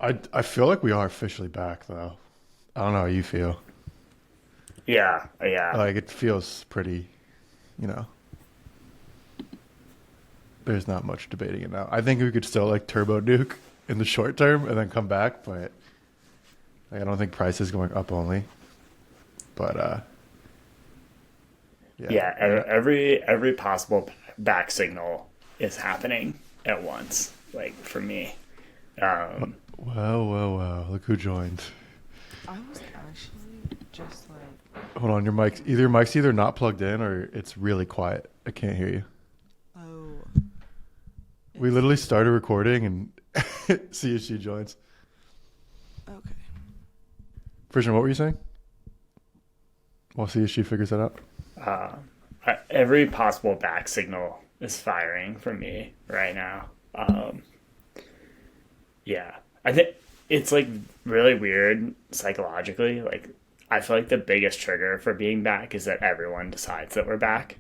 I feel like we are officially back though. I don't know how you feel. Yeah, yeah, Like it feels pretty, you know, there's not much debating it now. I think we could still like turbo nuke in the short term and then come back, but like, I don't think price is going up only. But yeah, yeah. I mean, Every possible back signal is happening at once. Like for me, um, well, look who joined. I was actually just like, Hold on, your mic's either not plugged in or it's really quiet. I can't hear you. oh, We it's literally started recording and see if she joins. okay. Christian, what were you saying? We'll see if she figures that out. uh, every possible back signal is firing for me right now. Yeah, I think it's like really weird psychologically. Like, I feel like the biggest trigger for being back is that everyone decides that we're back.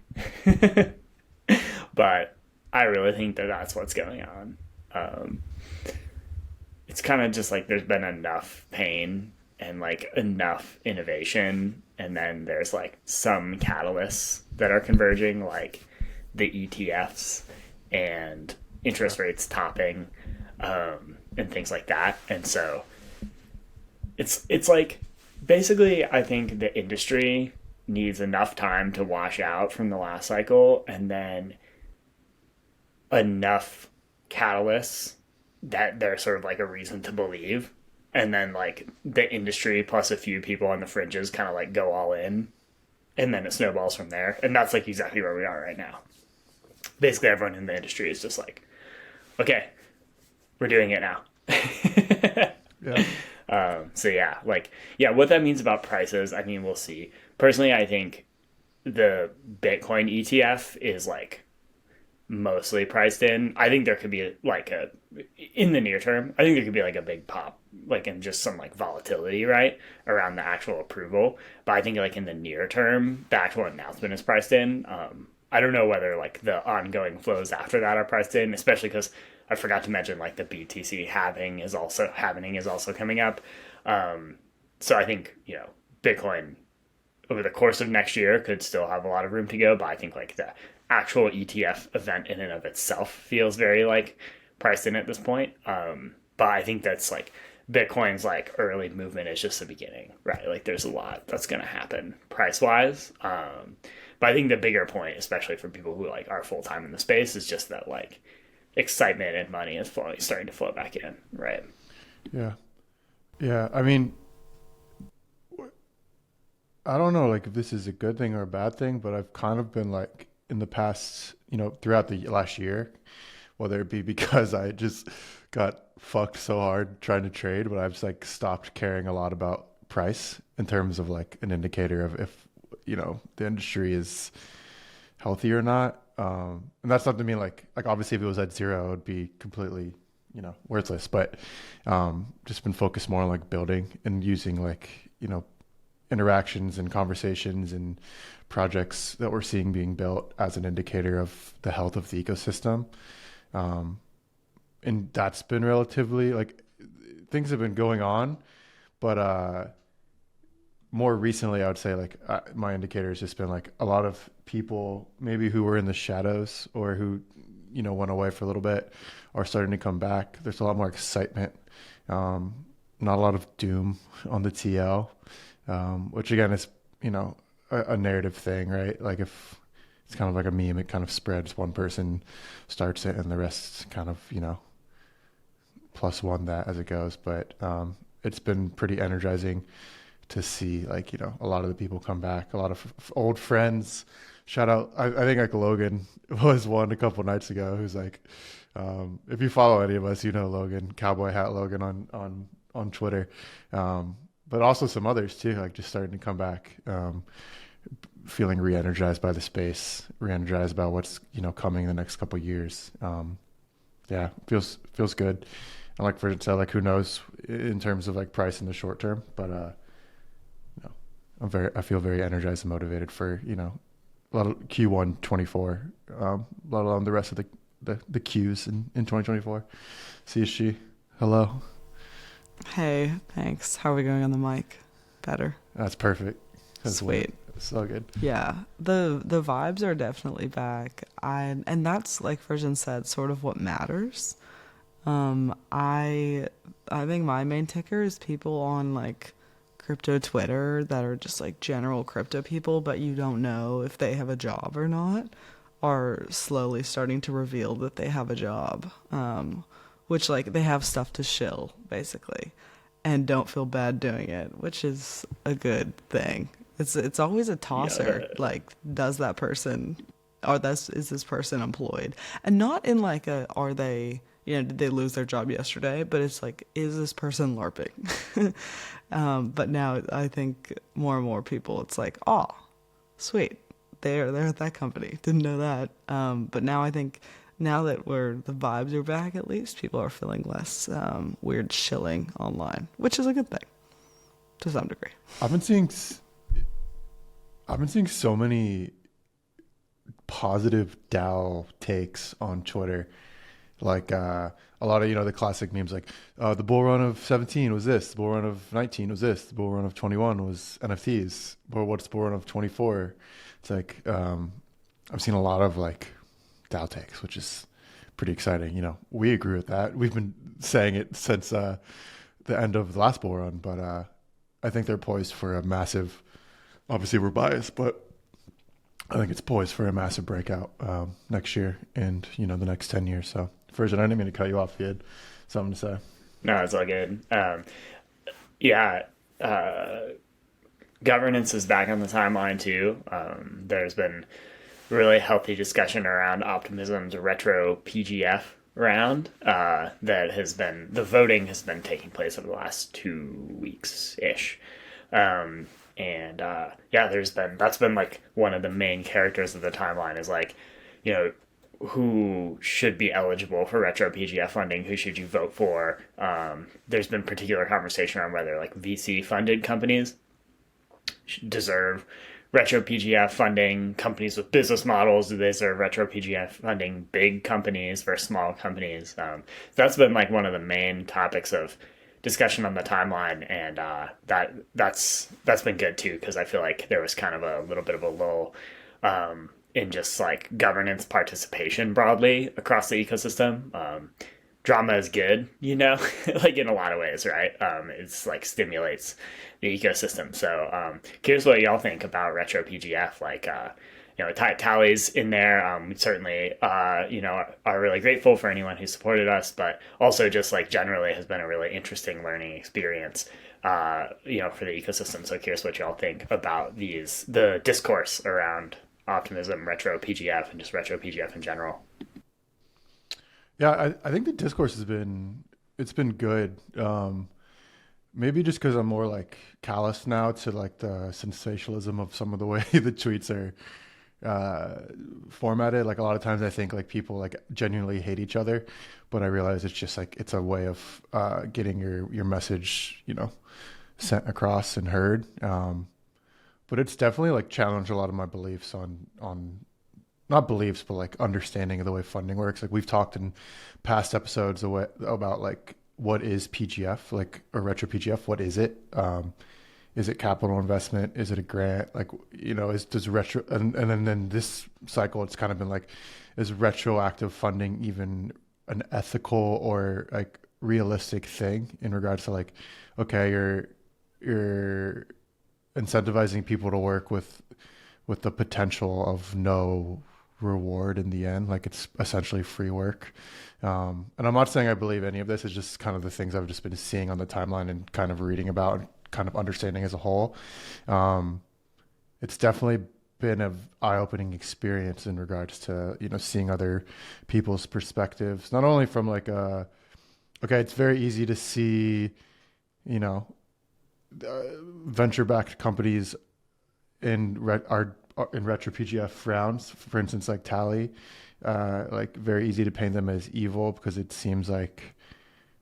But I really think that that's what's going on. Um, it's kind of just like there's been enough pain and like enough innovation, and then there's like some catalysts that are converging, like the ETFs and interest rates topping, and things like that. And so it's like basically I think the industry needs enough time to wash out from the last cycle, and then enough catalysts that they're sort of like a reason to believe, and then like the industry plus a few people on the fringes kind of like go all in, and then it snowballs from there. And that's like exactly where we are right now. Basically everyone in the industry is just like, okay, we're doing it now. Yeah. So yeah, like, yeah, what that means about prices, I mean, we'll see. Personally, I think the Bitcoin ETF is like mostly priced in. I think there could be like a in the near term. I think there could be like a big pop, like in just some like volatility, right, around the actual approval. But I think like in the near term, the actual announcement is priced in. I don't know whether like the ongoing flows after that are priced in, especially because I forgot to mention like the BTC halving is also coming up. So I think Bitcoin over the course of next year could still have a lot of room to go, but I think like the actual ETF event in and of itself feels very like priced in at this point. But I think that's like Bitcoin's like early movement is just the beginning, right? Like there's a lot that's going to happen price wise. But I think the bigger point, especially for people who like are full time in the space, is just that like excitement and money is starting to flow back in, right? Yeah. Yeah. I mean, I don't know like if this is a good thing or a bad thing, but I've kind of been like in the past, throughout the last year, whether it be because I just got fucked so hard trying to trade, but I've just like stopped caring a lot about price in terms of like an indicator of if, the industry is healthy or not. And that's not to mean like obviously if it was at zero, it would be completely, worthless, but just been focused more on like building and using like, interactions and conversations and projects that we're seeing being built as an indicator of the health of the ecosystem. Um, and that's been relatively like things have been going on, but more recently, I would say like my indicator has just been like a lot of people maybe who were in the shadows or who, went away for a little bit are starting to come back. There's a lot more excitement, not a lot of doom on the TL, which again is, a narrative thing, right? Like if it's kind of like a meme, it kind of spreads. One person starts it and the rest kind of, plus one that as it goes. But it's been pretty energizing to see like, a lot of the people come back, a lot of old friends. Shout out, I think like Logan was one a couple nights ago who's like, if you follow any of us, Logan, Cowboy Hat Logan on Twitter. But also some others too, like just starting to come back, feeling re-energized by the space, re-energized about what's, coming in the next couple of years. Yeah, feels good. And like for said, like who knows in terms of like price in the short term, but I feel very energized and motivated for, a lot of Q1 24, let alone the rest of the Qs in 2024. CSG, hello. Hey, thanks. How are we going on the mic? Better. That's perfect. That's lit. Sweet. So good. Yeah. The vibes are definitely back. And that's like Virgin said, sort of what matters. I think my main ticker is people on like crypto Twitter that are just like general crypto people, but you don't know if they have a job or not, are slowly starting to reveal that they have a job. Which like they have stuff to shill basically, and don't feel bad doing it, which is a good thing. It's always a tosser. Yeah. Like, does that person, or that's is this person employed, and not in like a are they, did they lose their job yesterday? But it's like, is this person LARPing? But now I think more and more people, it's like, oh, sweet, they're at that company. Didn't know that. But now I think now that the vibes are back, at least people are feeling less weird shilling online, which is a good thing to some degree. I've been seeing I've been seeing so many positive DAO takes on Twitter. Like a lot of the classic memes like the bull run of 17 was this, the bull run of 19 was this, the bull run of 21 was NFTs, or what's the bull run of 24? It's like I've seen a lot of like DAO takes, which is pretty exciting. We agree with that. We've been saying it since the end of the last bull run, but I think they're poised for a massive. Obviously, we're biased, but I think it's poised for a massive breakout next year and the next 10 years. So, Virgin, I didn't mean to cut you off. You had something to say. No, it's all good. Yeah, governance is back on the timeline too. There's been really healthy discussion around Optimism's retro PGF round the voting has been taking place over the last 2 weeks ish. Yeah, that's been like one of the main characters of the timeline is like, you know, who should be eligible for retro PGF funding, who should you vote for. There's been particular conversation around whether like VC funded companies deserve retro PGF funding, companies with business models, do they deserve retro PGF funding, big companies versus small companies. That's been like one of the main topics of discussion on the timeline, and that's been good too, because I feel like there was kind of a little bit of a lull in just like governance participation broadly across the ecosystem. Drama is good, like in a lot of ways, right? It's like stimulates the ecosystem. So curious what y'all think about retro PGF. Like, Tally's in there. We certainly, are really grateful for anyone who supported us, but also just like generally has been a really interesting learning experience, for the ecosystem. So curious what y'all think about the discourse around optimism, retro PGF, and just retro PGF in general. Yeah, I think the discourse it's been good. Maybe just because I'm more like callous now to like the sensationalism of some of the way the tweets are formatted. Like a lot of times I think like people like genuinely hate each other, but I realize it's just like it's a way of getting your message, sent across and heard. But it's definitely like challenged a lot of my beliefs on not beliefs, but like understanding of the way funding works. Like we've talked in past episodes about like what is PGF, like or retro PGF. What is it? Is it capital investment? Is it a grant? Like does retro and then this cycle it's kind of been like, is retroactive funding even an ethical or like realistic thing in regards to like, okay, you're incentivizing people to work with the potential of no reward in the end, like it's essentially free work. And I'm not saying I believe any of this. It's just kind of the things I've just been seeing on the timeline and kind of reading about and kind of understanding as a whole. It's definitely been an eye-opening experience in regards to seeing other people's perspectives, not only from like it's very easy to see venture-backed companies are in retro PGF rounds, for instance, like Tally, like very easy to paint them as evil because it seems like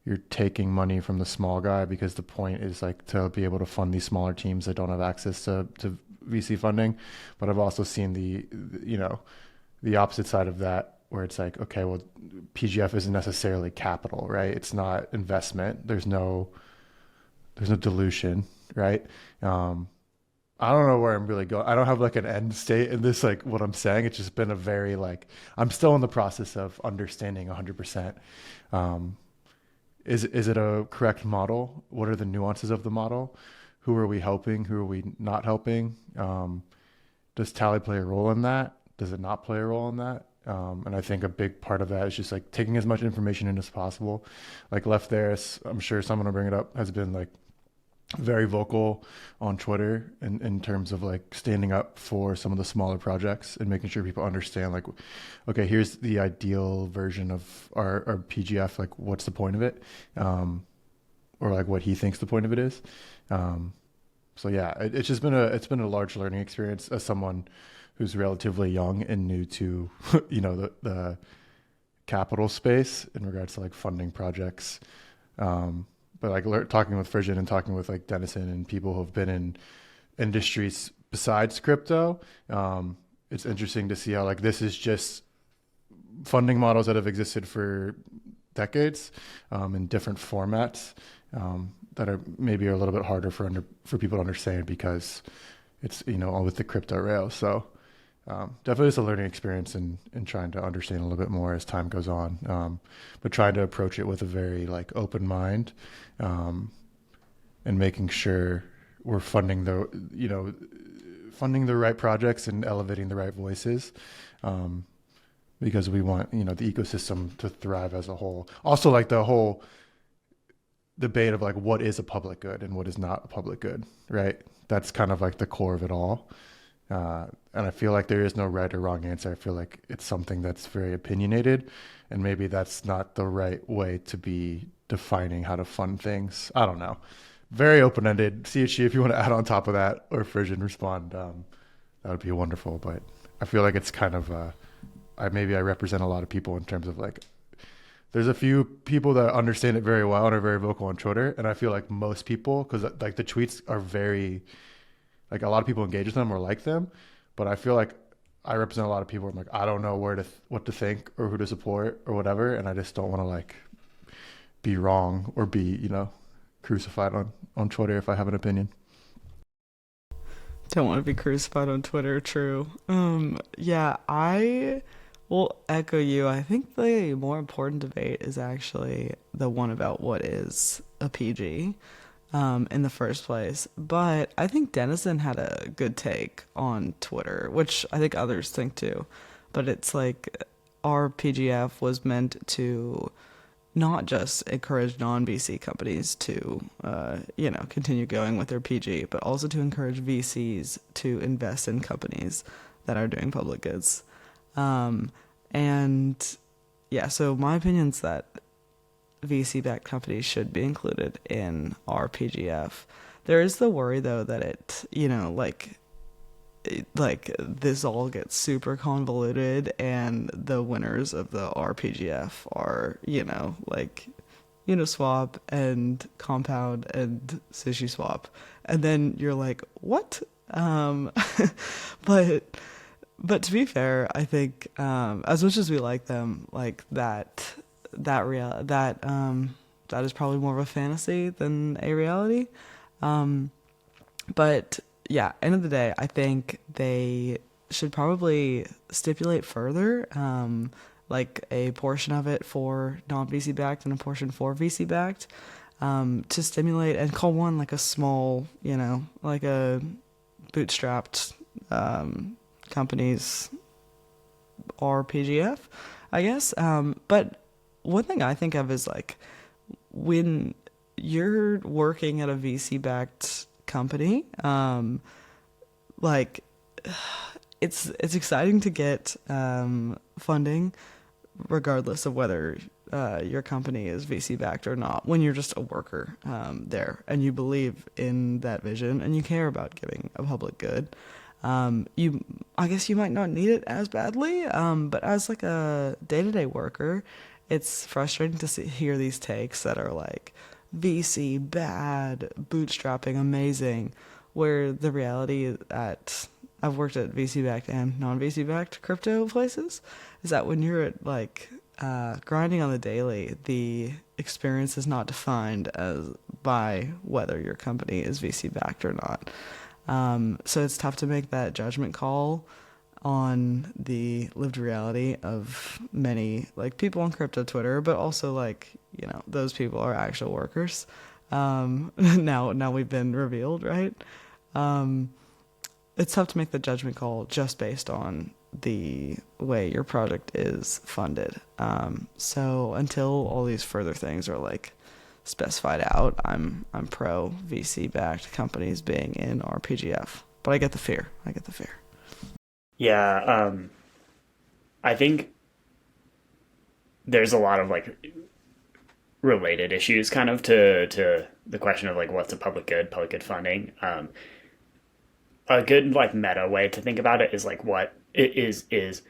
you're taking money from the small guy because the point is like to be able to fund these smaller teams that don't have access to VC funding. But I've also seen the opposite side of that where it's like, okay, well, PGF isn't necessarily capital, right? It's not investment. There's no there's no dilution, right? Um, I don't know where I'm really going. I don't have like an end state in this, like what I'm saying. It's just been a very like I'm still in the process of understanding 100%. Um, is it a correct model? What are the nuances of the model? Who are we helping? Who are we not helping? Does tally play a role in that? Does it not play a role in that? And I think a big part of that is just like taking as much information in as possible. Like Left there, I'm sure someone will bring it up, has been like very vocal on Twitter in terms of like standing up for some of the smaller projects and making sure people understand like, okay, here's the ideal version of our PGF. Like, what's the point of it? Or like what he thinks the point of it is. Um, so yeah, it's just been a large learning experience as someone who's relatively young and new to the capital space in regards to like funding projects. But like talking with Frisian and talking with like Dennison and people who have been in industries besides crypto, it's interesting to see how like this is just funding models that have existed for decades in different formats that are maybe a little bit harder for people to understand because it's all with the crypto rails. So definitely it's a learning experience in trying to understand a little bit more as time goes on, but trying to approach it with a very like open mind um, and making sure we're funding the right projects and elevating the right voices. Because we want the ecosystem to thrive as a whole. Also, like the whole debate of like what is a public good and what is not a public good, right? That's kind of like the core of it all. And I feel like there is no right or wrong answer. I feel like it's something that's very opinionated, and maybe that's not the right way to be defining how to fund things. I don't know. Very open ended. CHG, if you want to add on top of that, or Frisian respond, that would be wonderful. But I feel like it's kind of maybe I represent a lot of people in terms of like there's a few people that understand it very well and are very vocal on Twitter, and I feel like most people, because like the tweets are very like a lot of people engage with them or like them, but I feel like I represent a lot of people. I'm like I don't know what to think or who to support or whatever, and I just don't want to like be wrong or be crucified on Twitter if I have an opinion. Don't want to be crucified on Twitter, true. Yeah, I will echo you. I think the more important debate is actually the one about what is a PG, in the first place. But I think Dennison had a good take on Twitter, which I think others think too. But it's like our PGF was meant to not just encourage non-VC companies to, continue going with their PG, but also to encourage VCs to invest in companies that are doing public goods. And yeah, so my opinion is that VC-backed companies should be included in our PGF. There is the worry though that like this all gets super convoluted and the winners of the RPGF are, like Uniswap and Compound and SushiSwap. And then you're like, what? But to be fair, I think as much as we like them, like that is probably more of a fantasy than a reality. But yeah, end of the day, I think they should probably stipulate further, like a portion of it for non-VC backed and a portion for VC backed, to stimulate and call one like a small, like a bootstrapped companies RPGF, I guess. But one thing I think of is like when you're working at a VC backed company, like it's exciting to get funding regardless of whether your company is VC backed or not, when you're just a worker there and you believe in that vision and you care about giving a public good. I guess you might not need it as badly, but as like a day-to-day worker, it's frustrating to hear these takes that are like VC bad, bootstrapping amazing, where the reality at I've worked at VC backed and non-VC backed crypto places is that when you're at like grinding on the daily, the experience is not defined as by whether your company is VC backed or not. So it's tough to make that judgment call on the lived reality of many like people on crypto Twitter, but also like, you know, those people are actual workers. Now we've been revealed, right? It's tough to make the judgment call just based on the way your project is funded. So until all these further things are like specified out, I'm pro VC backed companies being in RPGF. But I get the fear. Yeah, I think there's a lot of like related issues kind of to the question of like what's a public good funding. A good like meta way to think about it is like what it is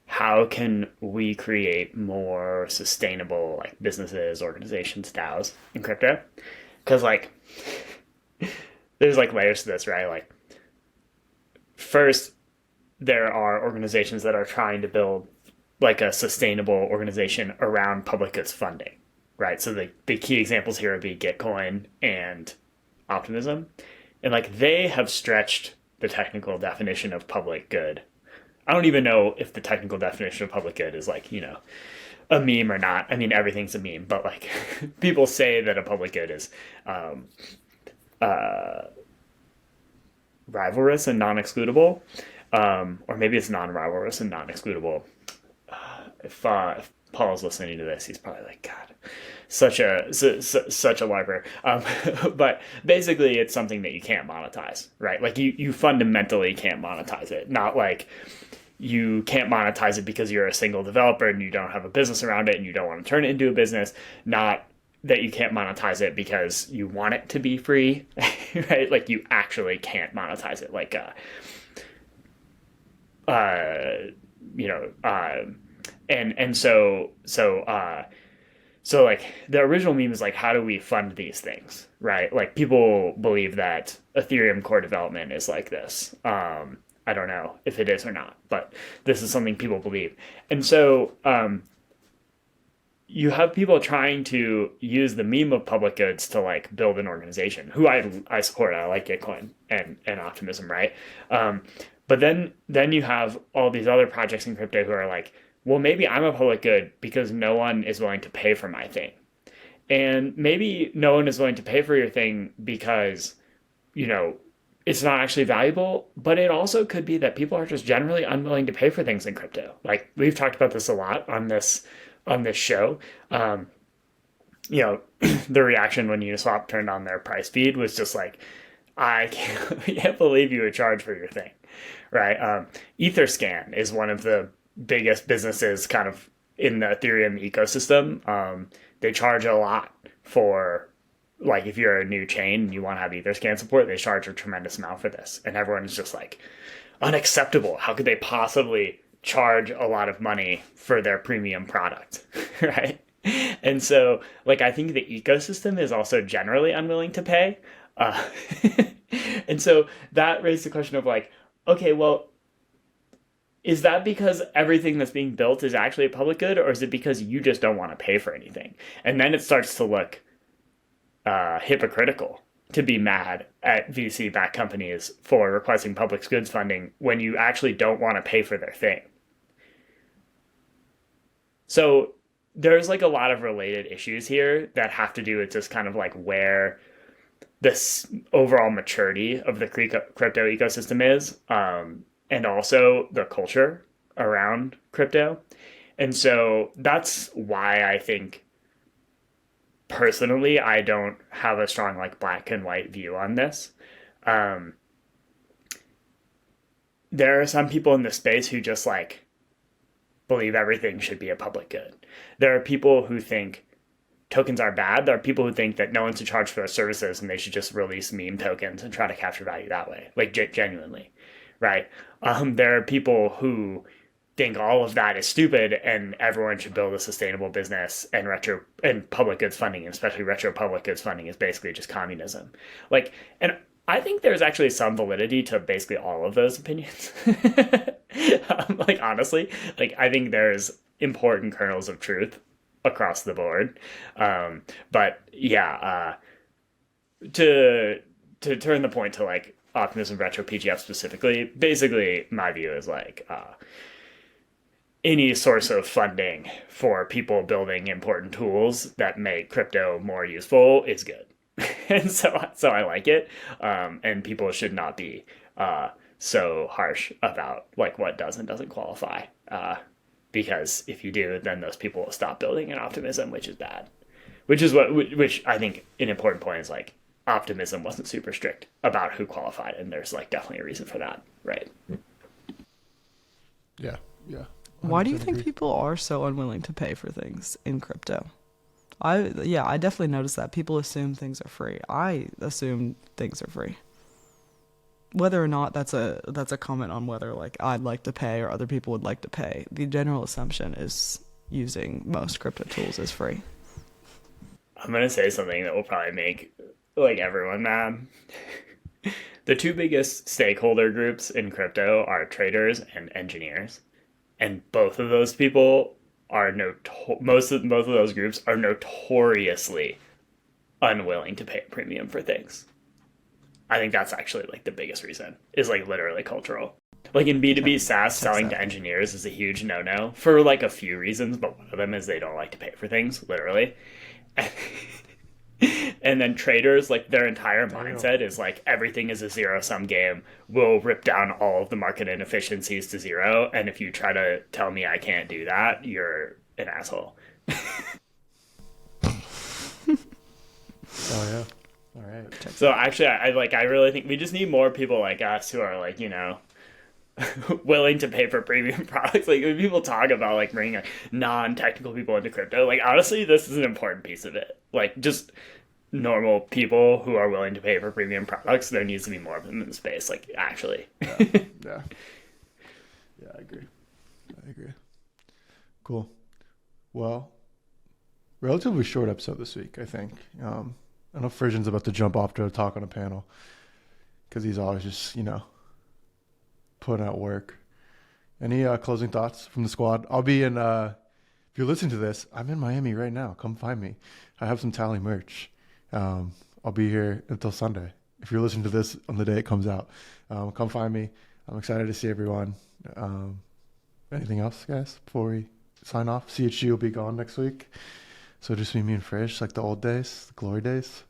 how can we create more sustainable like businesses, organizations, DAOs in crypto? Because like there's like layers to this, right? Like first there are organizations that are trying to build like a sustainable organization around public goods funding, right? So the key examples here would be Gitcoin and Optimism. And like they have stretched the technical definition of public good. I don't even know if the technical definition of public good is like, you know, a meme or not. I mean, everything's a meme, but like people say that a public good is rivalrous and non-excludable. Or maybe it's non-rivalrous and non-excludable. If Paul is listening to this, he's probably like, God, such a library. But basically, it's something that you can't monetize, right? Like you fundamentally can't monetize it. Not like you can't monetize it because you're a single developer and you don't have a business around it and you don't want to turn it into a business. Not that you can't monetize it because you want it to be free, right? Like you actually can't monetize it. Like, so like the original meme is like, how do we fund these things, right? Like people believe that Ethereum core development is like this. I don't know if it is or not, but this is something people believe. And so you have people trying to use the meme of public goods to like build an organization who I support. I like Gitcoin and Optimism, right? But then you have all these other projects in crypto who are like, well, maybe I'm a public good because no one is willing to pay for my thing. And maybe no one is willing to pay for your thing because, you know, it's not actually valuable, but it also could be that people are just generally unwilling to pay for things in crypto. Like we've talked about this a lot on this show. You know, the reaction when Uniswap turned on their price feed was just like, I can't believe you would charge for your thing, right? Etherscan is one of the biggest businesses kind of in the Ethereum ecosystem. They charge a lot for, like, if you're a new chain and you want to have Etherscan support, they charge a tremendous amount for this. And everyone is just like, unacceptable. How could they possibly charge a lot of money for their premium product, right? And so, like, I think the ecosystem is also generally unwilling to pay. And so that raised the question of like, okay, well, is that because everything that's being built is actually a public good, or is it because you just don't want to pay for anything? And then it starts to look hypocritical to be mad at VC-backed companies for requesting public goods funding when you actually don't want to pay for their thing. So there's like a lot of related issues here that have to do with just kind of like where this overall maturity of the crypto ecosystem is, and also the culture around crypto. And so that's why I think personally I don't have a strong like black and white view on this. There are some people in the space who just like believe everything should be a public good. There are people who think tokens are bad. There are people who think that no one should charge for their services and they should just release meme tokens and try to capture value that way, like genuinely, right? There are people who think all of that is stupid and everyone should build a sustainable business, and public goods funding, and especially retro public goods funding, is basically just communism. Like, and I think there's actually some validity to basically all of those opinions. Like, honestly, like I think there's important kernels of truth across the board. But yeah, to turn the point to like Optimism Retro PGF specifically, basically my view is like any source of funding for people building important tools that make crypto more useful is good. And so I like it. And people should not be so harsh about like what does and doesn't qualify. Because if you do, then those people will stop building in optimism, which is bad. Which I think an important point is like optimism wasn't super strict about who qualified, and there's like definitely a reason for that, right? Yeah, yeah. Why do you 100% think agree. people are so unwilling to pay for things in crypto? I definitely noticed that people assume things are free. I assume things are free. Whether or not that's a comment on whether like I'd like to pay or other people would like to pay. The general assumption is using most crypto tools is free. I'm gonna say something that will probably make like everyone mad. The two biggest stakeholder groups in crypto are traders and engineers, and both of those people are most of both of those groups are notoriously unwilling to pay a premium for things. I think that's actually like the biggest reason is like literally cultural. Like in B2B SaaS, selling to engineers is a huge no-no for like a few reasons, but one of them is they don't like to pay for things, literally. And then traders, like their entire mindset is like everything is a zero-sum game. We'll rip down all of the market inefficiencies to zero, and if you try to tell me I can't do that, you're an asshole. Oh yeah. All right. So actually, I really think we just need more people like us who are like, you know, willing to pay for premium products. Like when people talk about like bringing like, non-technical people into crypto, like honestly, this is an important piece of it. Like just normal people who are willing to pay for premium products, there needs to be more of them in the space. Like actually, Yeah. Yeah. Yeah, I agree. I agree. Cool. Well, relatively short episode this week, I think. I know Frisian's about to jump off to a talk on a panel because he's always just, you know, putting out work. Any closing thoughts from the squad? I'll be in, if you're listening to this, I'm in Miami right now. Come find me. I have some Tally merch. I'll be here until Sunday. If you're listening to this on the day it comes out, come find me. I'm excited to see everyone. Anything else, guys, before we sign off? CHG will be gone next week. So just me and Frisch, like the old days, the glory days.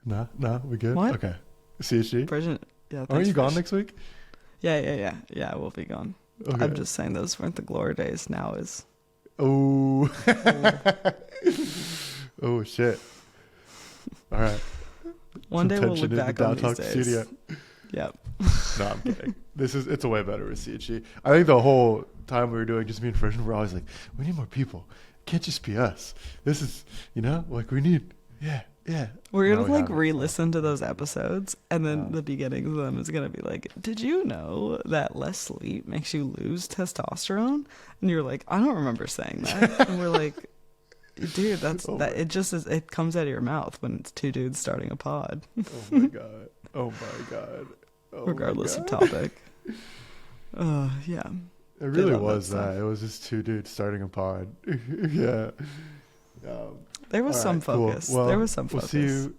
No, we good? What? Okay. CHG? Bridget, yeah. Aren't you gone Frisch. next week? Yeah. I will be gone. Okay. I'm just saying those weren't the glory days. Now is. Oh. Oh, shit. All right. One day we'll tension look in the back on these downtown days. studio. Yep. No, I'm kidding. It's a way better with CHG. I think the whole time we were doing just me and Frisch, we're always like, we need more people. It can't just be us. This is, you know, like we need, yeah. We're Now gonna we like have it, so. re-listen to those episodes, and then the beginning of them is gonna be like, "Did you know that less sleep makes you lose testosterone?" And you're like, "I don't remember saying that." And we're like, "Dude, that's Oh that. my- It just is. It comes out of your mouth when it's two dudes starting a pod, Oh my god. Oh my god. Oh regardless my of god. topic." Yeah. It really love that was stuff. that. It was just two dudes starting a pod. Yeah. There was All some right, cool. focus. Well, There was some we'll focus. see you.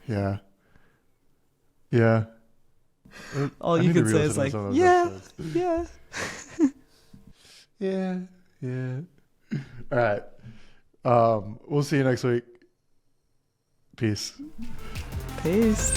Yeah. Yeah. All I you need to can say is re-listen to like, some of those "Yeah, episodes. yeah." Yeah. All right. We'll see you next week. Peace. Peace.